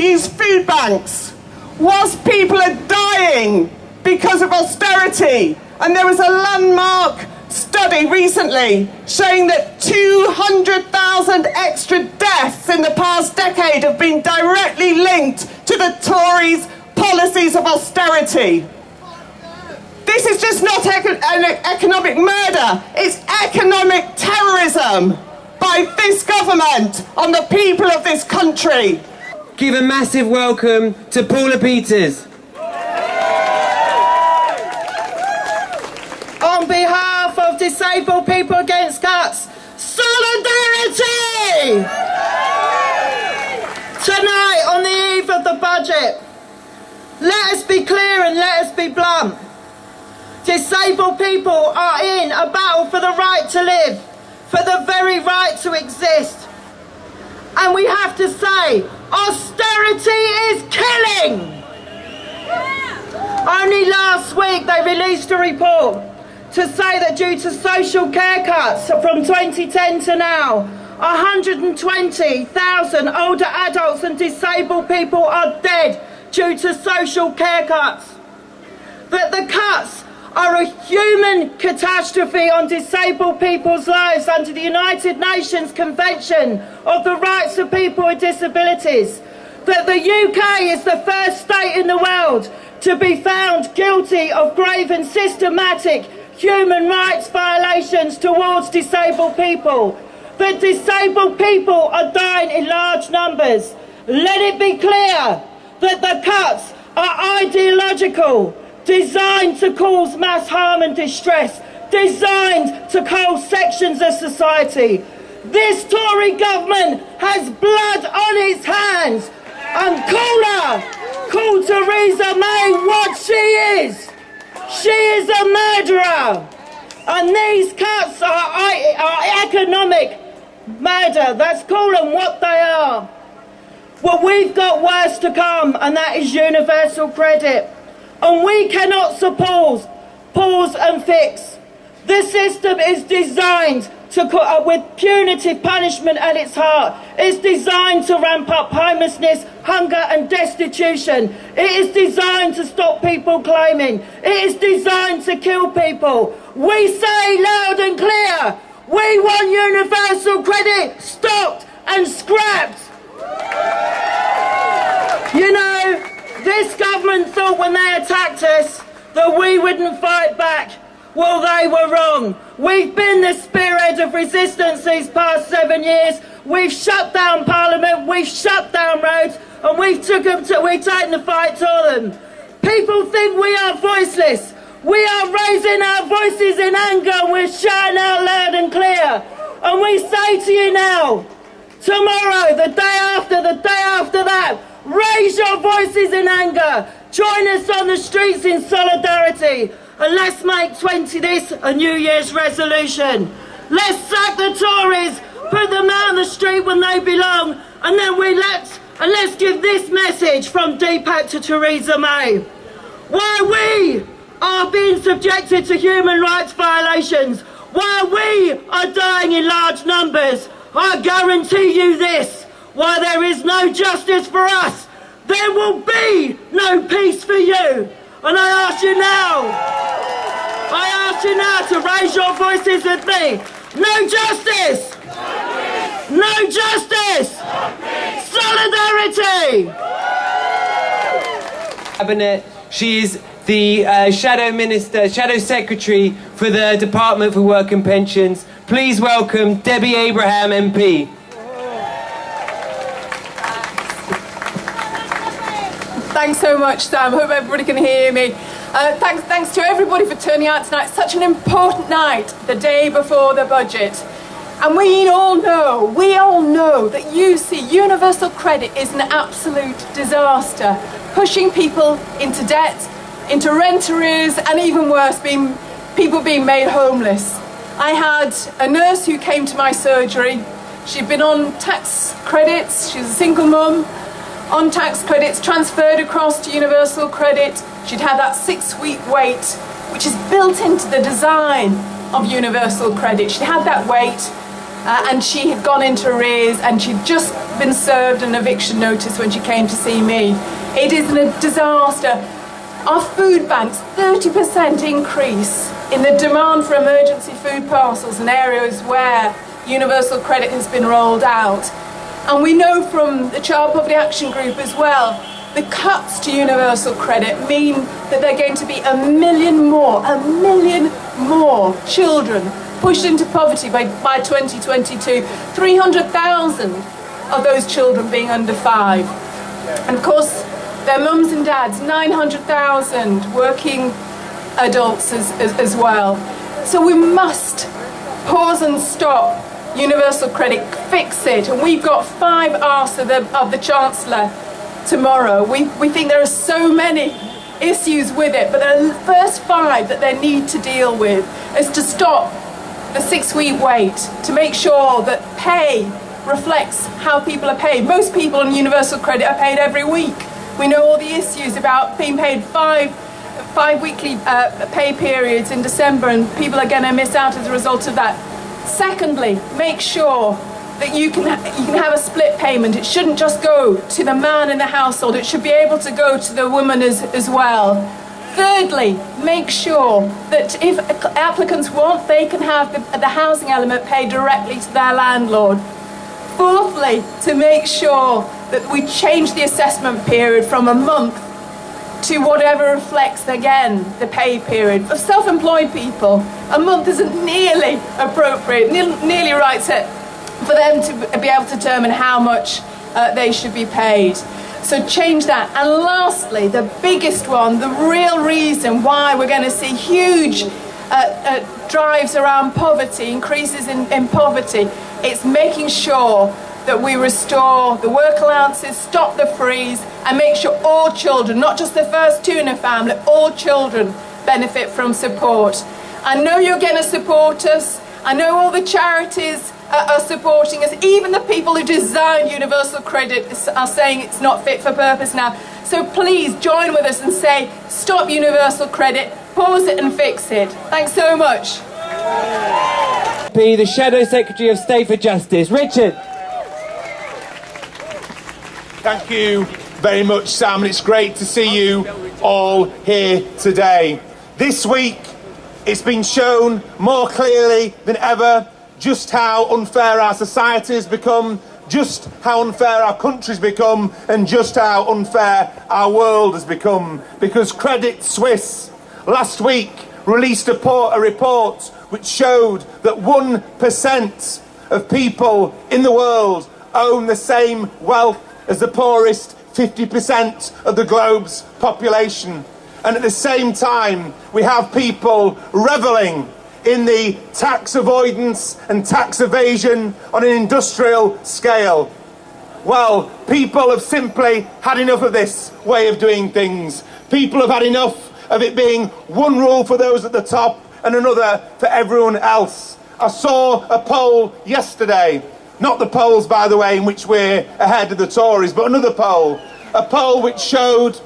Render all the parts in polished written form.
use food banks, whilst people are dying because of austerity. And there was a landmark study recently showing that 200,000 extra deaths in the past decade have been directly linked to the Tories' policies of austerity. This is just not an economic murder, it's economic terrorism by this government on the people of this country. Give a massive welcome to Paula Peters. On behalf of Disabled People Against Cuts, solidarity! Tonight, on the eve of the budget, let us be clear and let us be blunt. Disabled people are in a battle for the right to live, for the very right to exist. And we have to say, austerity is killing! Only last week they released a report to say that due to social care cuts from 2010 to now, 120,000 older adults and disabled people are dead due to social care cuts. That the cuts are a human catastrophe on disabled people's lives under the United Nations Convention of the Rights of People with Disabilities. That the UK is the first state in the world to be found guilty of grave and systematic human rights violations towards disabled people. That disabled people are dying in large numbers. Let it be clear that the cuts are ideological, designed to cause mass harm and distress, designed to cull sections of society. This Tory government has blood on its hands, and call Theresa May what she is. She is a murderer, and these cuts are economic murder. Let's call them what they are. Well, we've got worse to come, and that is universal credit. And we cannot suppose, pause and fix. This system is designed to with punitive punishment at its heart. It's designed to ramp up homelessness, hunger and destitution. It is designed to stop people claiming. It is designed to kill people. We say loud and clear, we want universal credit stopped and scrapped. You know, this government thought when they attacked us that we wouldn't fight back. Well, they were wrong. We've been the spearhead of resistance these past 7 years. We've shut down Parliament, we've shut down roads, and we've taken the fight to them. People think we are voiceless. We are raising our voices in anger, and we're shouting out loud and clear. And we say to you now, tomorrow, the day after that, raise your voices in anger. Join us on the streets in solidarity. And let's make this a New Year's resolution. Let's sack the Tories, put them out on the street when they belong, and then let's give this message from Dpac to Theresa May. While we are being subjected to human rights violations, while we are dying in large numbers, I guarantee you this, while there is no justice for us, there will be no peace for you. And I ask you now to raise your voices with me. No justice! No justice! Solidarity! Cabinet. She is the Shadow Secretary for the Department for Work and Pensions. Please welcome Debbie Abraham MP. Thanks so much, Sam. Hope everybody can hear me. Thanks to everybody for turning out tonight. It's such an important night, the day before the budget. And we all know that universal credit is an absolute disaster, pushing people into debt, into rent arrears, and even worse, people being made homeless. I had a nurse who came to my surgery. She'd been on tax credits, she's a single mum, on tax credits, transferred across to universal credit. She'd had that 6-week wait, which is built into the design of universal credit. She'd had that wait, and she had gone into arrears and she'd just been served an eviction notice when she came to see me. It is a disaster. Our food banks, 30% increase in the demand for emergency food parcels in areas where universal credit has been rolled out. And we know from the Child Poverty Action Group as well, the cuts to universal credit mean that there are going to be a million more children pushed into poverty by 2022. 300,000 of those children being under 5. And of course, their mums and dads, 900,000 working adults as well. So we must pause and stop universal credit, fix it. And we've got 5 asks of the Chancellor tomorrow. We think there are so many issues with it, but the first 5 that they need to deal with is to stop the 6-week wait, to make sure that pay reflects how people are paid. Most people on universal credit are paid every week. We know all the issues about being paid 5 weekly pay periods in December, and people are going to miss out as a result of that. Secondly, make sure that you can have a split payment. It shouldn't just go to the man in the household. It should be able to go to the woman as well. Thirdly, make sure that if applicants want, they can have the housing element paid directly to their landlord. Fourthly, to make sure that we change the assessment period from a month to whatever reflects, again, the pay period. For self-employed people, a month isn't nearly appropriate, nearly right for them to be able to determine how much they should be paid. So change that. And lastly, the biggest one, the real reason why we're going to see huge drives around poverty, increases in poverty, it's making sure that we restore the work allowances, stop the freeze, and make sure all children, not just the first 2 in a family, all children benefit from support. I know you're going to support us. I know all the charities are supporting us. Even the people who designed universal credit are saying it's not fit for purpose now. So please join with us and say, stop universal credit, pause it and fix it. Thanks so much. The Shadow Secretary of State for Justice, Richard. Thank you very much, Sam. It's great to see you all here today. This week, it's been shown more clearly than ever just how unfair our society has become, just how unfair our country's become, and just how unfair our world has become. Because Credit Suisse last week released a report which showed that 1% of people in the world own the same wealth as the poorest 50% of the globe's population. And at the same time, we have people revelling in the tax avoidance and tax evasion on an industrial scale. Well, people have simply had enough of this way of doing things. People have had enough of it being one rule for those at the top and another for everyone else. I saw a poll yesterday, not the polls, by the way, in which we're ahead of the Tories, but another poll. A poll which showed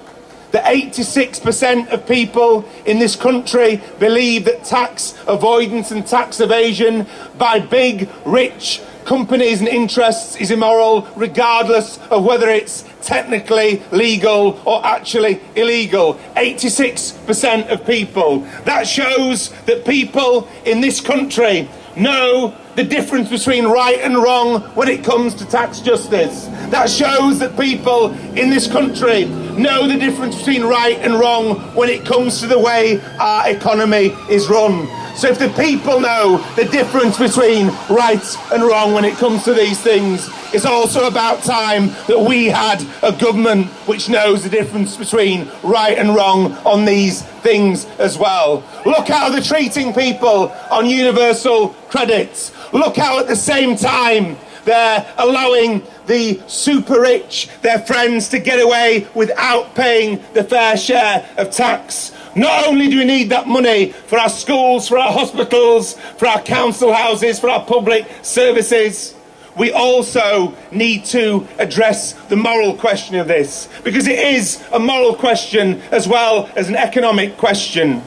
that 86% of people in this country believe that tax avoidance and tax evasion by big, rich companies and interests is immoral, regardless of whether it's technically legal or actually illegal. 86% of people. That shows that people in this country know the difference between right and wrong when it comes to tax justice. That shows that people in this country know the difference between right and wrong when it comes to the way our economy is run. So if the people know the difference between right and wrong when it comes to these things, it's also about time that we had a government which knows the difference between right and wrong on these things as well. Look how they're treating people on universal credits. Look how at the same time they're allowing the super rich, their friends, to get away without paying the fair share of tax. Not only do we need that money for our schools, for our hospitals, for our council houses, for our public services, we also need to address the moral question of this, because it is a moral question as well as an economic question.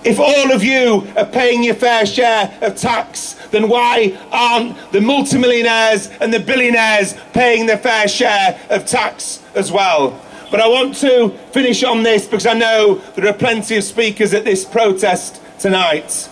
If all of you are paying your fair share of tax, then why aren't the multimillionaires and the billionaires paying their fair share of tax as well? But I want to finish on this because I know there are plenty of speakers at this protest tonight.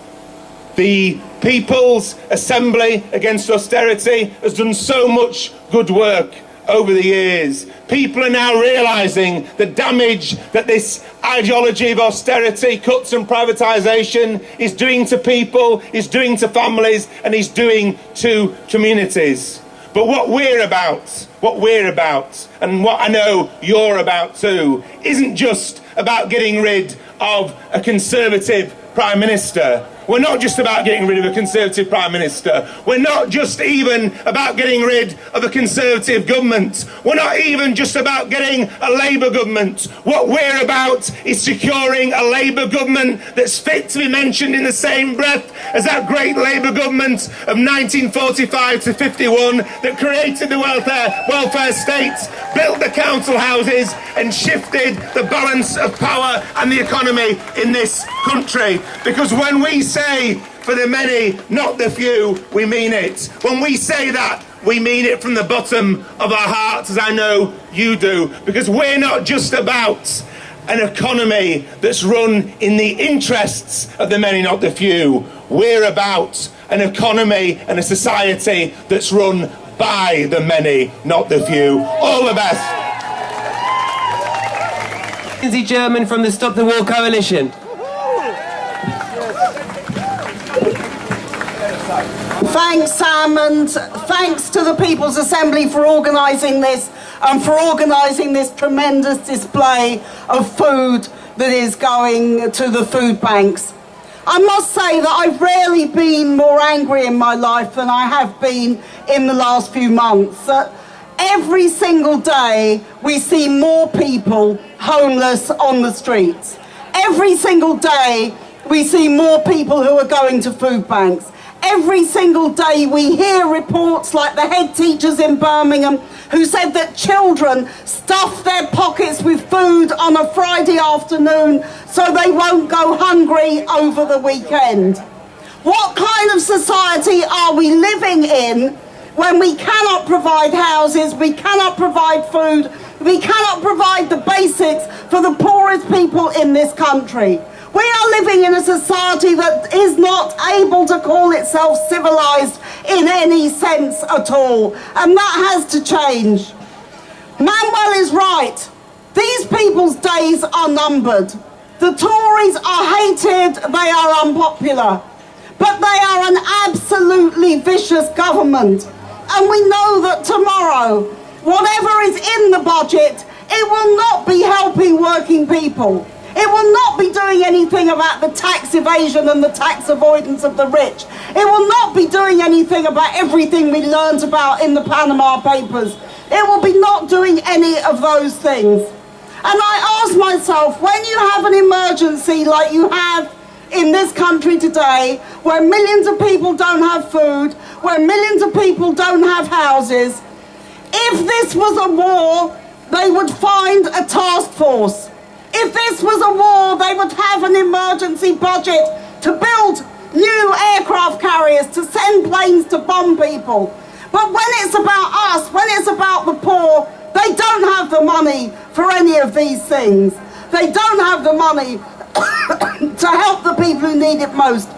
The People's Assembly Against Austerity has done so much good work over the years. People are now realising the damage that this ideology of austerity, cuts and privatisation is doing to people, is doing to families, and is doing to communities. But what we're about, and what I know you're about too, isn't just about getting rid of a Conservative Prime Minister. We're not just about getting rid of a Conservative Prime Minister. We're not just even about getting rid of a Conservative government. We're not even just about getting a Labour government. What we're about is securing a Labour government that's fit to be mentioned in the same breath as that great Labour government of 1945 to 51 that created the welfare states, built the council houses, and shifted the balance of power and the economy in this country. Because when we say for the many, not the few, we mean it. When we say that, we mean it from the bottom of our hearts, as I know you do. Because we're not just about an economy that's run in the interests of the many, not the few. We're about an economy and a society that's run by the many, not the few. All the best. Lindsey from the Stop the War Coalition. Thanks, Sam, and thanks to the People's Assembly for organising this and for organising this tremendous display of food that is going to the food banks. I must say that I've rarely been more angry in my life than I have been in the last few months. Every single day we see more people homeless on the streets. Every single day we see more people who are going to food banks. Every single day we hear reports like the head teachers in Birmingham who said that children stuff their pockets with food on a Friday afternoon so they won't go hungry over the weekend. What kind of society are we living in when we cannot provide houses, we cannot provide food, we cannot provide the basics for the poorest people in this country? We are living in a society that is not able to call itself civilised in any sense at all, and that has to change. Manuel is right. These people's days are numbered. The Tories are hated, they are unpopular, but they are an absolutely vicious government. And we know that tomorrow, whatever is in the budget, it will not be helping working people. It will not be doing anything about the tax evasion and the tax avoidance of the rich. It will not be doing anything about everything we learned about in the Panama Papers. It will be not doing any of those things. And I ask myself, when you have an emergency like you have in this country today, where millions of people don't have food, where millions of people don't have houses, if this was a war, they would find a task force. If this was a war, they would have an emergency budget to build new aircraft carriers, to send planes to bomb people. But when it's about us, when it's about the poor, they don't have the money for any of these things. They don't have the money to help the people who need it most.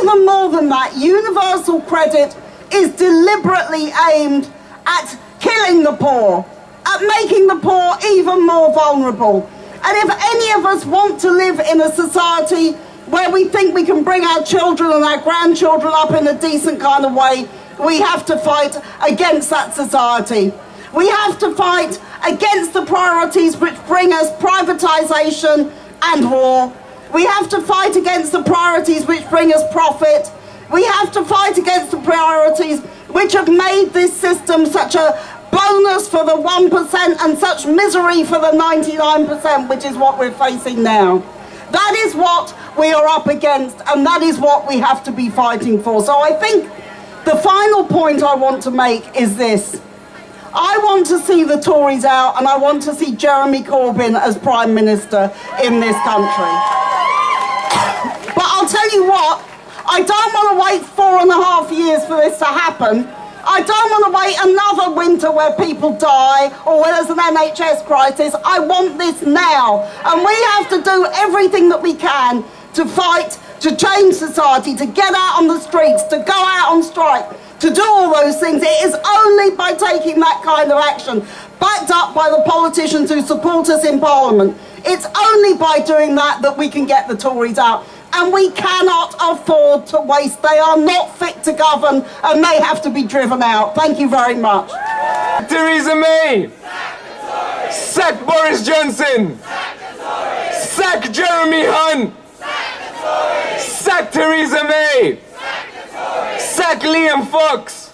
Even more than that, universal credit is deliberately aimed at killing the poor, at making the poor even more vulnerable. And if any of us want to live in a society where we think we can bring our children and our grandchildren up in a decent kind of way, we have to fight against that society. We have to fight against the priorities which bring us privatisation and war. We have to fight against the priorities which bring us profit. We have to fight against the priorities which have made this system such a bonus for the 1% and such misery for the 99%, which is what we're facing now. That is what we are up against, and that is what we have to be fighting for. So I think the final point I want to make is this. I want to see the Tories out, and I want to see Jeremy Corbyn as Prime Minister in this country. But I'll tell you what, I don't want to wait 4.5 years for this to happen. I don't want to wait another winter where people die or where there's an NHS crisis. I want this now. And we have to do everything that we can to fight, to change society, to get out on the streets, to go out on strike, to do all those things. It is only by taking that kind of action, backed up by the politicians who support us in Parliament. It's only by doing that that we can get the Tories out. And we cannot afford to waste. They are not fit to govern and they have to be driven out. Thank you very much. Theresa May! Sack Boris Johnson! Sack Jeremy Hunt! Sack Theresa May! Sack Liam Fox!